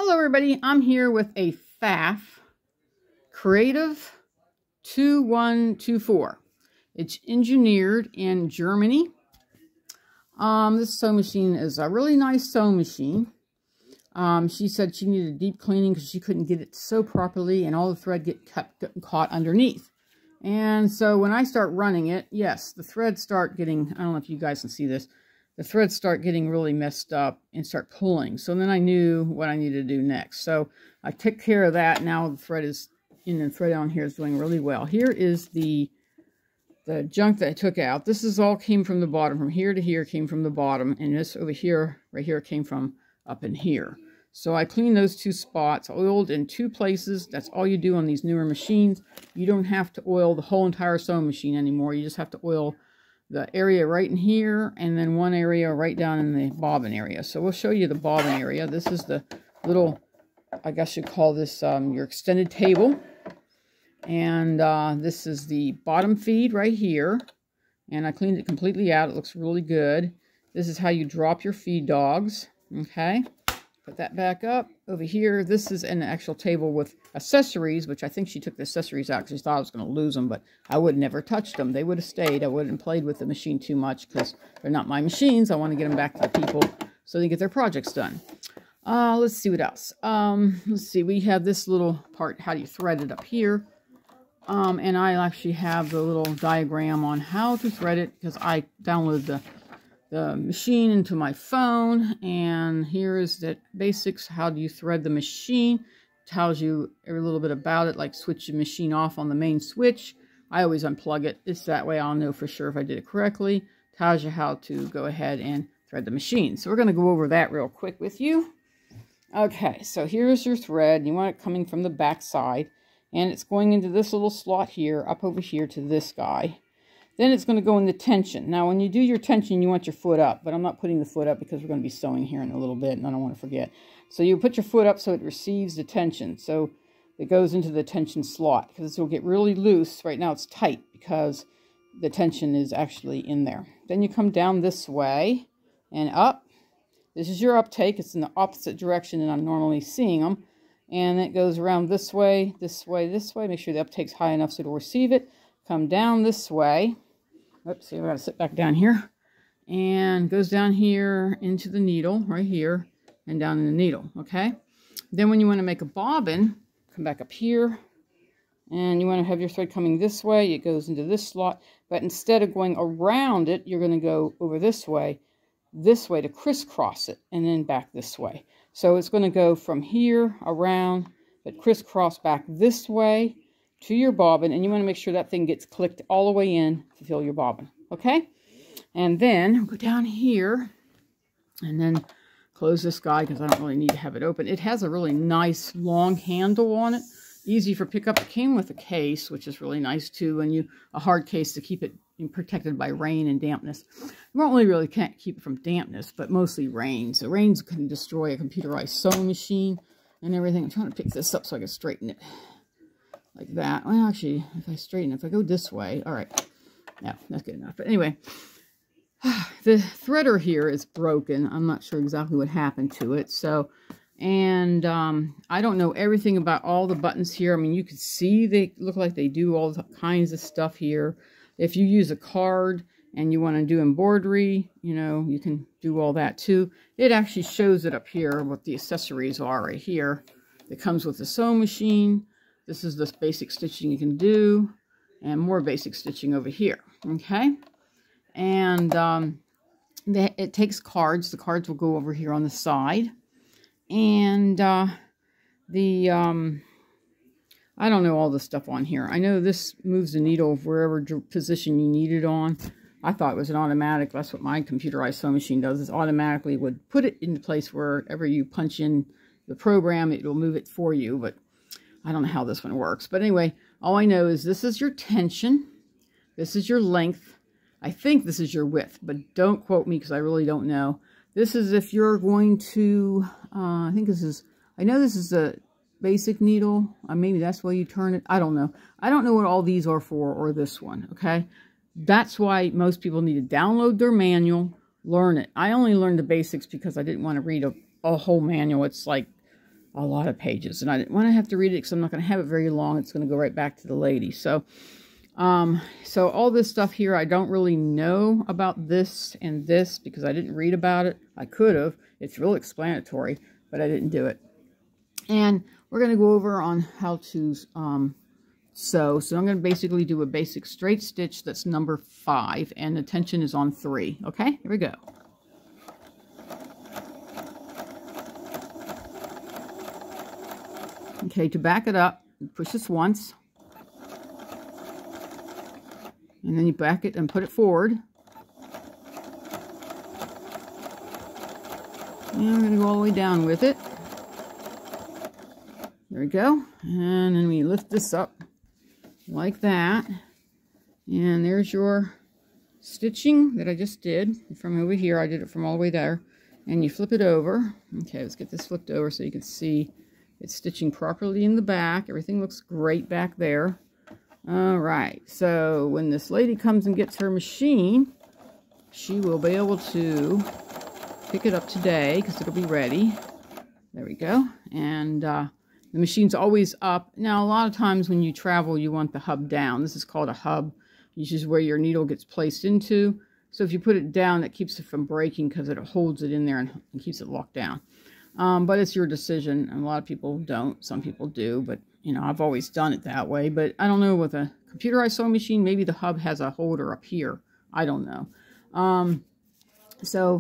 Hello everybody, I'm here with a Pfaff Creative 2124. It's engineered in Germany. This sewing machine is a really nice sewing machine. She said she needed deep cleaning because she couldn't get it to sew properly and all the thread getting caught underneath. And so when I start running it, yes, the threads start getting, I don't know if you guys can see this, the threads start getting really messed up and start pulling. So then I knew what I needed to do next. So I took care of that. Now the thread is, the thread on here is doing really well. Here is the junk that I took out. This is all came from the bottom. From here to here came from the bottom. And this over here, right here, came from up in here. So I cleaned those two spots, oiled in two places. That's all you do on these newer machines. You don't have to oil the whole entire sewing machine anymore. You just have to oil the area right in here, and then one area right down in the bobbin area. So we'll show you the bobbin area. This is the little, I guess you call this your extended table. And this is the bottom feed right here. And I cleaned it completely out. It looks really good. This is how you drop your feed dogs. Okay. Put that back up. Over here, this is an actual table with accessories, which I think she took the accessories out because she thought I was going to lose them, but I would never touch them. They would have stayed. I wouldn't played with the machine too much because they're not my machines. I want to get them back to the people so they get their projects done. Let's see what else. Let's see. We have this little part, how do you thread it up here. And I actually have the little diagram on how to thread it because I downloaded the machine into my phone, and here is the basics. How do you thread the machine? Tells you every little bit about it, like switch the machine off on the main switch. I always unplug it. It's that way I'll know for sure if I did it correctly. Tells you how to go ahead and thread the machine. So we're going to go over that real quick with you. Okay, so here's your thread. You want it coming from the back side, and it's going into this little slot here, up over here to this guy. Then it's going to go into tension. Now, when you do your tension, you want your foot up. But I'm not putting the foot up because we're going to be sewing here in a little bit, and I don't want to forget. So you put your foot up so it receives the tension. So it goes into the tension slot because it will get really loose. Right now it's tight because the tension is actually in there. Then you come down this way and up. This is your uptake. It's in the opposite direction than I'm normally seeing them. And it goes around this way, this way, this way. Make sure the uptake's high enough so it'll receive it. Come down this way. Oops, see, I gotta sit back down here. And goes down here into the needle, right here, and down in the needle, okay? Then when you want to make a bobbin, come back up here, and you want to have your thread coming this way. It goes into this slot, but instead of going around it, you're going to go over this way to crisscross it, and then back this way. So it's going to go from here around, but crisscross back this way to your bobbin, and you want to make sure that thing gets clicked all the way in to fill your bobbin, okay? And then go down here and then close this guy because I don't really need to have it open. It has a really nice long handle on it, easy for pickup. It came with a case, which is really nice too, and a hard case to keep it protected by rain and dampness. You really can't keep it from dampness, but mostly rain. So rain can destroy a computerized sewing machine and everything. I'm trying to pick this up so I can straighten it. Like that. Well, actually, if I go this way, all right. No, that's good enough. But anyway, the threader here is broken. I'm not sure exactly what happened to it. So, and I don't know everything about all the buttons here. I mean, you can see they look like they do all kinds of stuff here. If you use a card and you want to do embroidery, you can do all that too. It actually shows it up here, what the accessories are right here. It comes with the sewing machine. This is the basic stitching you can do, and more basic stitching over here, okay? And it takes cards. The cards will go over here on the side. And I don't know all the stuff on here. I know this moves the needle wherever position you need it on. I thought it was an automatic. That's what my computerized sewing machine does. It automatically would put it into place wherever you punch in the program. It will move it for you, but I don't know how this one works. But anyway, all I know is this is your tension. This is your length. I think this is your width, but don't quote me because I really don't know. This is if you're going to, I know this is a basic needle. Maybe that's why you turn it. I don't know. I don't know what all these are for, or this one, okay? That's why most people need to download their manual, learn it. I only learned the basics because I didn't want to read a whole manual. It's like a lot of pages. And I didn't want to have to read it because I'm not going to have it very long. It's going to go right back to the lady. So, so all this stuff here, I don't really know about this and this because I didn't read about it. I could have. It's real explanatory, but I didn't do it. And we're going to go over on how to sew. So I'm going to basically do a basic straight stitch that's number 5, and the tension is on 3. Okay, here we go. Okay, to back it up, push this once. And then you back it and put it forward. And I'm going to go all the way down with it. There we go. And then we lift this up like that. And there's your stitching that I just did from over here. I did it from all the way there. And you flip it over. Okay, let's get this flipped over so you can see it's stitching properly in the back. Everything looks great back there. All right, so when this lady comes and gets her machine, she will be able to pick it up today because it'll be ready. There we go. And the machine's always up. Now, a lot of times when you travel, you want the hub down. This is called a hub. This is where your needle gets placed into. So if you put it down, that keeps it from breaking because it holds it in there and keeps it locked down. But it's your decision. And a lot of people don't. Some people do, but you know, I've always done it that way. But I don't know, with a computerized sewing machine, maybe the hub has a holder up here. I don't know. So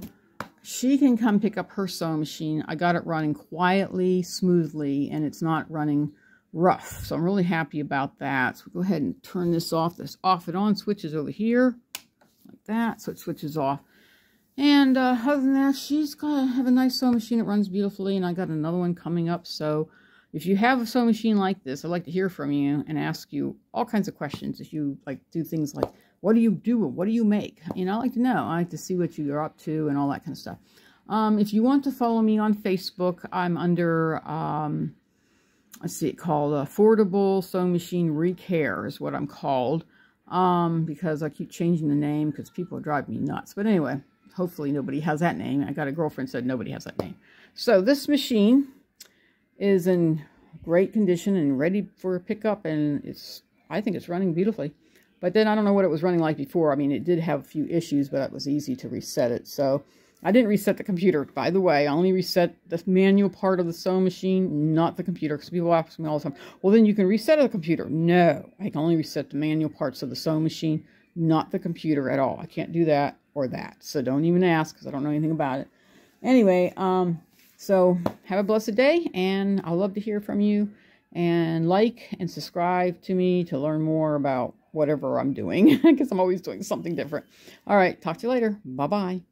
she can come pick up her sewing machine. I got it running quietly, smoothly, and it's not running rough. So I'm really happy about that. So we'll go ahead and turn this off. This off and on switches over here like that. So it switches off. And other than that, she's got to have a nice sewing machine. It runs beautifully, and I got another one coming up. So if you have a sewing machine like this, I'd like to hear from you and ask you all kinds of questions. If you like do things like, what do you do? What do you make? You know, I like to know. I like to see what you're up to and all that kind of stuff. If you want to follow me on Facebook, I'm under, let's see, called Affordable Sewing Machine Recare is what I'm called. Because I keep changing the name because people drive me nuts. But anyway, hopefully nobody has that name. I got a girlfriend said nobody has that name. So this machine is in great condition and ready for a pickup, and I think it's running beautifully. But then I don't know what it was running like before. I mean, it did have a few issues, but it was easy to reset it. So I didn't reset the computer, by the way. I only reset the manual part of the sewing machine, not the computer, because people ask me all the time, well, then you can reset the computer. No, I can only reset the manual parts of the sewing machine, not the computer at all. I can't do that or that. So don't even ask, because I don't know anything about it. Anyway, so have a blessed day, and I'd love to hear from you. And like and subscribe to me to learn more about whatever I'm doing, because I'm always doing something different. All right, talk to you later. Bye-bye.